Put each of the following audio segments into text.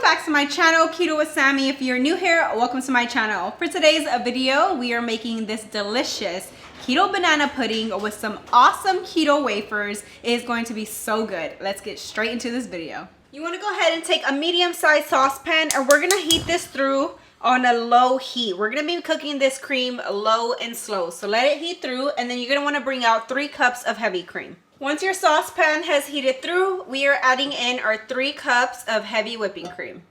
back to my channel, Keto with Sammy. If you're new here, welcome to my channel. For today's video, we are making this delicious keto banana pudding with some awesome keto wafers. It is going to be so good. Let's get straight into this video. You want to go ahead and take a medium-sized saucepan, and we're going to heat this through on a low heat. We're going to be cooking this cream low and slow. So let it heat through, and then you're going to want to bring out 3 cups of heavy cream. Once your saucepan has heated through, we are adding in our 3 cups of heavy whipping cream.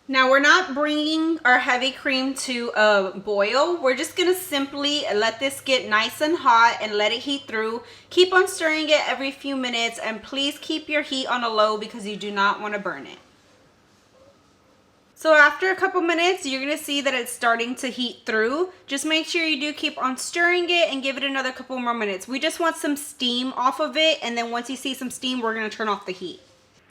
Now we're not bringing our heavy cream to a boil. We're just gonna simply let this get nice and hot and let it heat through. Keep on stirring it every few minutes, and please keep your heat on a low because you do not want to burn it. So after a couple minutes, you're gonna see that it's starting to heat through. Just make sure you do keep on stirring it and give it another couple more minutes. We just want some steam off of it, and then once you see some steam, we're gonna turn off the heat.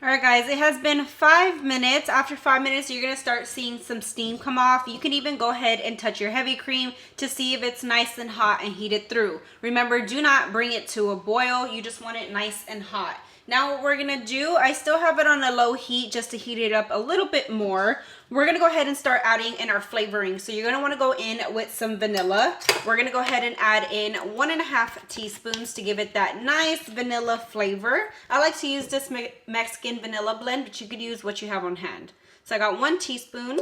All right, guys, it has been 5 minutes. After 5 minutes, you're gonna start seeing some steam come off. You can even go ahead and touch your heavy cream to see if it's nice and hot and heated through. Remember, do not bring it to a boil. You just want it nice and hot. Now what we're gonna do, I still have it on a low heat just to heat it up a little bit more. We're gonna go ahead and start adding in our flavoring. So you're gonna wanna go in with some vanilla. We're gonna go ahead and add in 1.5 teaspoons to give it that nice vanilla flavor. I like to use this Mexican vanilla blend, but you could use what you have on hand. So I got 1 teaspoon,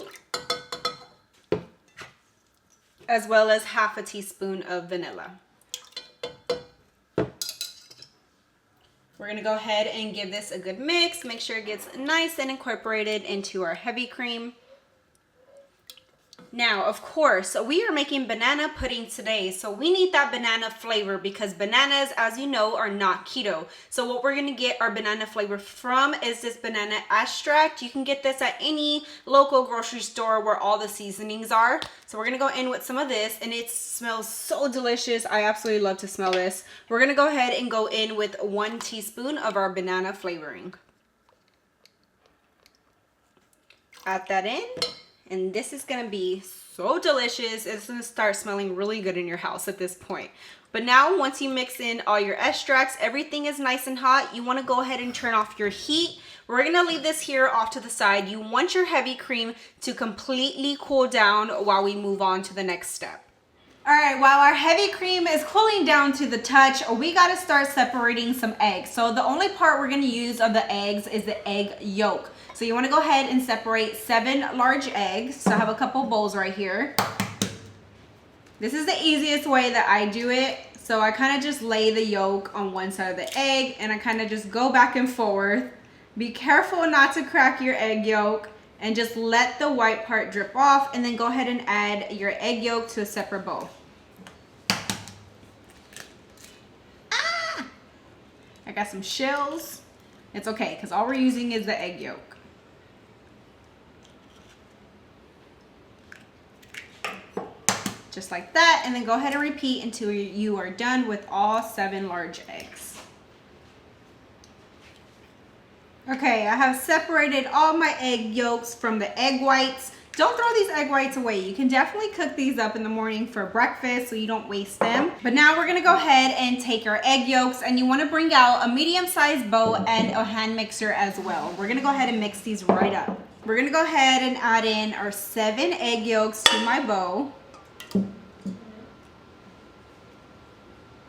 as well as 1/2 teaspoon of vanilla. We're gonna go ahead and give this a good mix. Make sure it gets nice and incorporated into our heavy cream. Now, of course, we are making banana pudding today, so we need that banana flavor because bananas, as you know, are not keto. So what we're gonna get our banana flavor from is this banana extract. You can get this at any local grocery store where all the seasonings are. So we're gonna go in with some of this, and it smells so delicious. I absolutely love to smell this. We're gonna go ahead and go in with 1 teaspoon of our banana flavoring. Add that in. And this is gonna be so delicious. It's gonna start smelling really good in your house at this point. But now, once you mix in all your extracts, everything is nice and hot. You wanna go ahead and turn off your heat. We're gonna leave this here off to the side. You want your heavy cream to completely cool down while we move on to the next step. All right, while our heavy cream is cooling down to the touch, we gotta start separating some eggs. So the only part we're gonna use of the eggs is the egg yolk. So you wanna go ahead and separate 7 large eggs. So I have a couple bowls right here. This is the easiest way that I do it. So I kind of just lay the yolk on one side of the egg, and I kind of just go back and forth. Be careful not to crack your egg yolk, and just let the white part drip off, and then go ahead and add your egg yolk to a separate bowl. Ah! I got some shells. It's okay, because all we're using is the egg yolk. Just like that, and then go ahead and repeat until you are done with all 7 large eggs. Okay, I have separated all my egg yolks from the egg whites. Don't throw these egg whites away. You can definitely cook these up in the morning for breakfast so you don't waste them. But now we're gonna go ahead and take our egg yolks, and you wanna bring out a medium-sized bowl and a hand mixer as well. We're gonna go ahead and mix these right up. We're gonna go ahead and add in our 7 egg yolks to my bowl.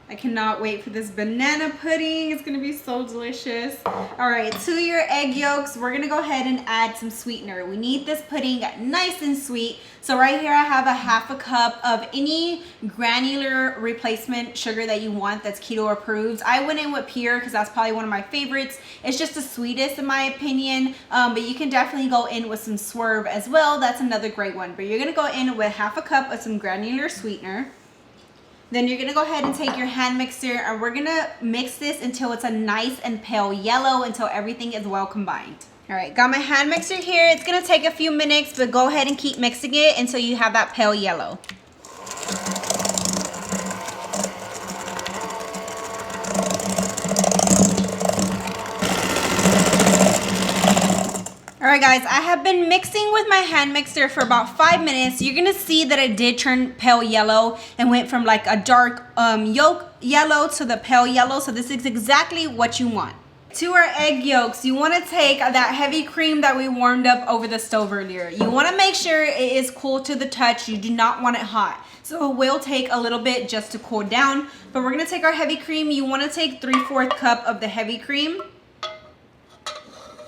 I cannot wait for this banana pudding. It's gonna be so delicious. All right, to your egg yolks, we're gonna go ahead and add some sweetener. We need this pudding nice and sweet. So right here I have a 1/2 cup of any granular replacement sugar that you want that's keto approved. I went in with pure because that's probably one of my favorites. It's just the sweetest in my opinion, but you can definitely go in with some Swerve as well. That's another great one. But you're gonna go in with 1/2 cup of some granular sweetener. Then you're gonna go ahead and take your hand mixer, and we're gonna mix this until it's a nice and pale yellow, until everything is well combined. All right, got my hand mixer here. It's gonna take a few minutes, but go ahead and keep mixing it until you have that pale yellow. Alright guys, I have been mixing with my hand mixer for about 5 minutes. You're gonna see that it did turn pale yellow and went from like a dark yolk yellow to the pale yellow. So this is exactly what you want. To our egg yolks, you want to take that heavy cream that we warmed up over the stove earlier. You want to make sure it is cool to the touch. You do not want it hot. So it will take a little bit just to cool down. But we're going to take our heavy cream. You want to take 3/4 cup of the heavy cream.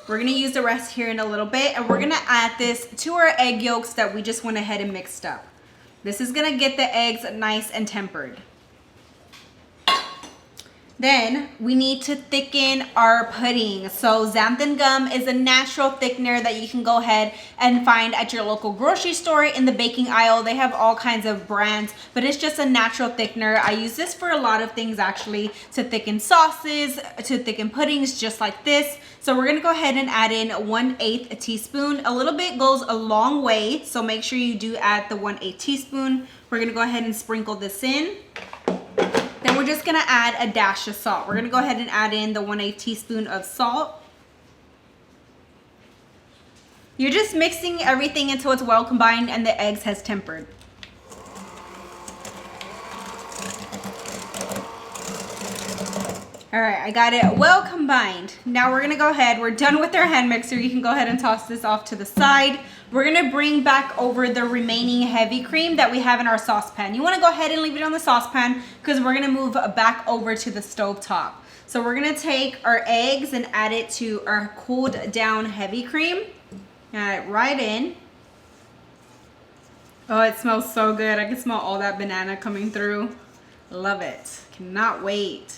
We're going to use the rest here in a little bit. And we're going to add this to our egg yolks that we just went ahead and mixed up. This is going to get the eggs nice and tempered. Then we need to thicken our pudding. So xanthan gum is a natural thickener that you can go ahead and find at your local grocery store in the baking aisle. They have all kinds of brands, but it's just a natural thickener. I use this for a lot of things actually, to thicken sauces, to thicken puddings just like this. So we're gonna go ahead and add in 1/8 teaspoon. A little bit goes a long way, so make sure you do add the 1/8 teaspoon. We're gonna go ahead and sprinkle this in. Then we're just gonna add a dash of salt. We're gonna go ahead and add in the 1/8 teaspoon of salt. You're just mixing everything until it's well combined and the eggs has tempered. All right, I got it well combined. Now we're gonna go ahead, we're done with our hand mixer. You can go ahead and toss this off to the side. We're gonna bring back over the remaining heavy cream that we have in our saucepan. You wanna go ahead and leave it on the saucepan because we're gonna move back over to the stove top. So we're gonna take our eggs and add it to our cooled down heavy cream. Add it right in. Oh, it smells so good. I can smell all that banana coming through. Love it, cannot wait.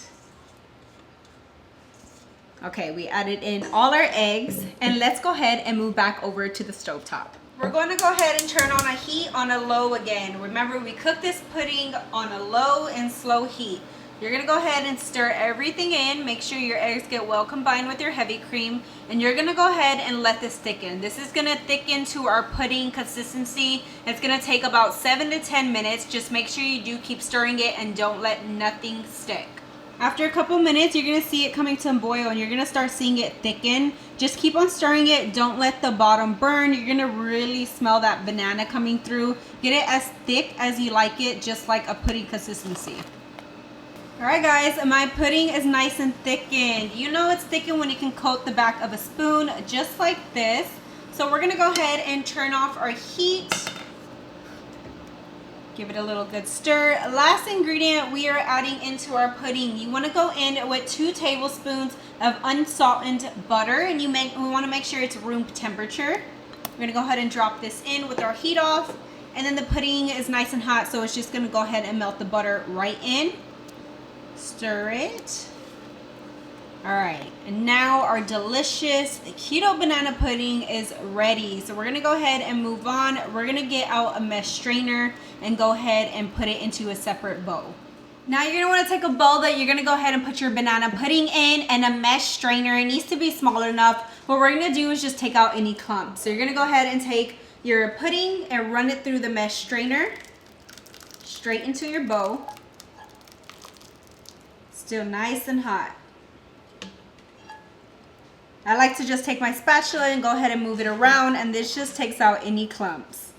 Okay, we added in all our eggs, and let's go ahead and move back over to the stovetop. We're going to go ahead and turn on a heat on a low again. Remember, we cook this pudding on a low and slow heat. You're going to go ahead and stir everything in. Make sure your eggs get well combined with your heavy cream, and you're going to go ahead and let this thicken. This is going to thicken to our pudding consistency. It's going to take about 7 to 10 minutes. Just make sure you do keep stirring it and don't let nothing stick. After a couple minutes, you're going to see it coming to a boil and you're going to start seeing it thicken. Just keep on stirring it. Don't let the bottom burn. You're going to really smell that banana coming through. Get it as thick as you like it, just like a pudding consistency. Alright guys, my pudding is nice and thickened. You know it's thickened when you can coat the back of a spoon, just like this. So we're going to go ahead and turn off our heat. Give it a little good stir. Last ingredient we are adding into our pudding. You want to go in with 2 tablespoons of unsalted butter, and we want to make sure it's room temperature. We're going to go ahead and drop this in with our heat off, and then the pudding is nice and hot, so it's just going to go ahead and melt the butter right in. Stir it. Alright, and now our delicious keto banana pudding is ready. So we're going to go ahead and move on. We're going to get out a mesh strainer and go ahead and put it into a separate bowl. Now you're going to want to take a bowl that you're going to go ahead and put your banana pudding in, and a mesh strainer. It needs to be small enough. What we're going to do is just take out any clumps. So you're going to go ahead and take your pudding and run it through the mesh strainer straight into your bowl. Still nice and hot. I like to just take my spatula and go ahead and move it around, and this just takes out any clumps.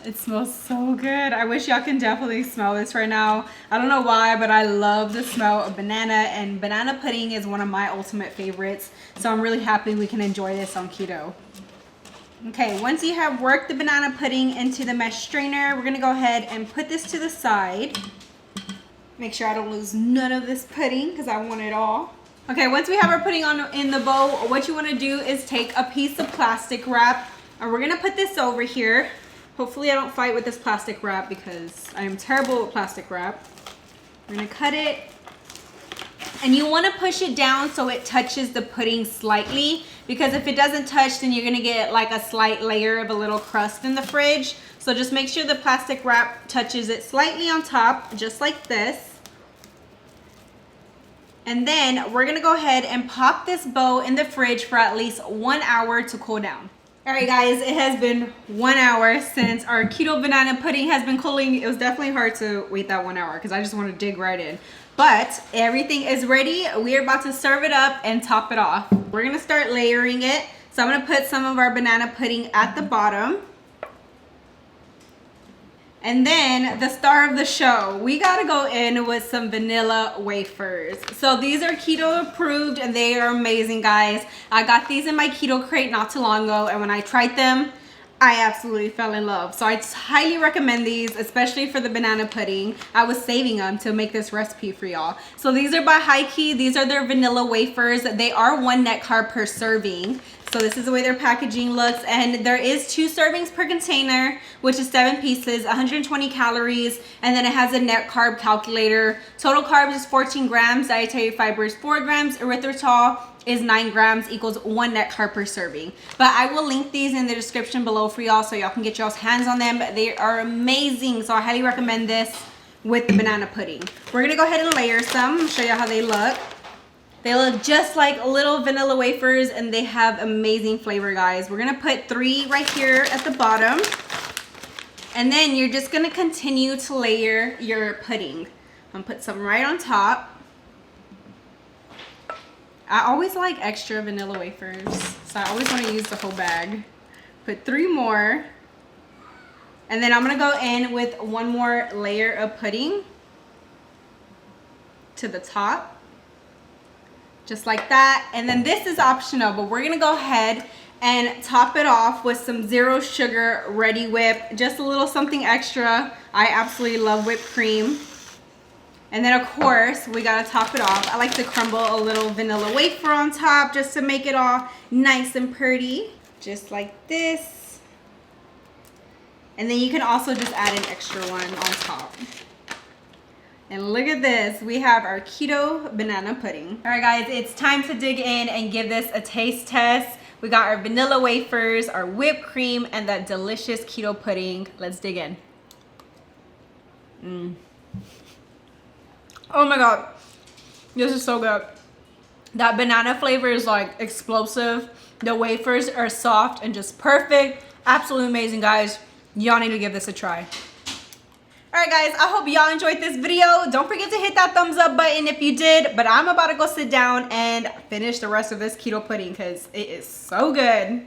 It smells so good. I wish y'all can definitely smell this right now. I don't know why, but I love the smell of banana, and banana pudding is one of my ultimate favorites. So I'm really happy we can enjoy this on keto. Okay, once you have worked the banana pudding into the mesh strainer, we're gonna go ahead and put this to the side. Make sure I don't lose none of this pudding because I want it all. Okay, once we have our pudding in the bowl, what you want to do is take a piece of plastic wrap, and we're going to put this over here. Hopefully I don't fight with this plastic wrap because I am terrible with plastic wrap. We're going to cut it, and you want to push it down so it touches the pudding slightly, because if it doesn't touch, then you're going to get like a slight layer of a little crust in the fridge. So just make sure the plastic wrap touches it slightly on top, just like this. And then we're gonna go ahead and pop this bowl in the fridge for at least 1 hour to cool down. All right guys, it has been 1 hour since our keto banana pudding has been cooling. It was definitely hard to wait that 1 hour because I just want to dig right in. But everything is ready. We are about to serve it up and top it off. We're gonna start layering it. So I'm gonna put some of our banana pudding at the bottom. And then the star of the show, we gotta go in with some vanilla wafers. So these are keto approved and they are amazing, guys. I got these in my keto crate not too long ago, and when I tried them, I absolutely fell in love. So I highly recommend these, especially for the banana pudding. I was saving them to make this recipe for y'all. So these are by High Key. These are their vanilla wafers. They are 1 net carb per serving. So this is the way their packaging looks, and there is 2 servings per container, which is 7 pieces, 120 calories, and then it has a net carb calculator. Total carbs is 14 grams, dietary fiber is 4 grams, erythritol is 9 grams, equals 1 net carb per serving. But I will link these in the description below for y'all so y'all can get y'all's hands on them. They are amazing, so I highly recommend this with the banana pudding. We're gonna go ahead and layer some, show you how they look. They look just like little vanilla wafers and they have amazing flavor, guys. We're gonna put 3 right here at the bottom. And then you're just gonna continue to layer your pudding. I'm gonna put some right on top. I always like extra vanilla wafers, so I always wanna use the whole bag. Put 3 more. And then I'm gonna go in with 1 more layer of pudding to the top. Just like that. And then this is optional, but we're gonna go ahead and top it off with some 0 sugar Ready Whip, just a little something extra. I absolutely love whipped cream. And then of course we gotta top it off. I like to crumble a little vanilla wafer on top just to make it all nice and pretty, just like this. And then you can also just add an extra one on top. And look at this, we have our keto banana pudding. All right guys, it's time to dig in and give this a taste test. We got our vanilla wafers, our whipped cream, and that delicious keto pudding. Let's dig in. Oh my God, this is so good. That banana flavor is like explosive. The wafers are soft and just perfect. Absolutely amazing, guys. Y'all need to give this a try. Alright guys, I hope y'all enjoyed this video. Don't forget to hit that thumbs up button if you did. But I'm about to go sit down and finish the rest of this keto pudding because it is so good.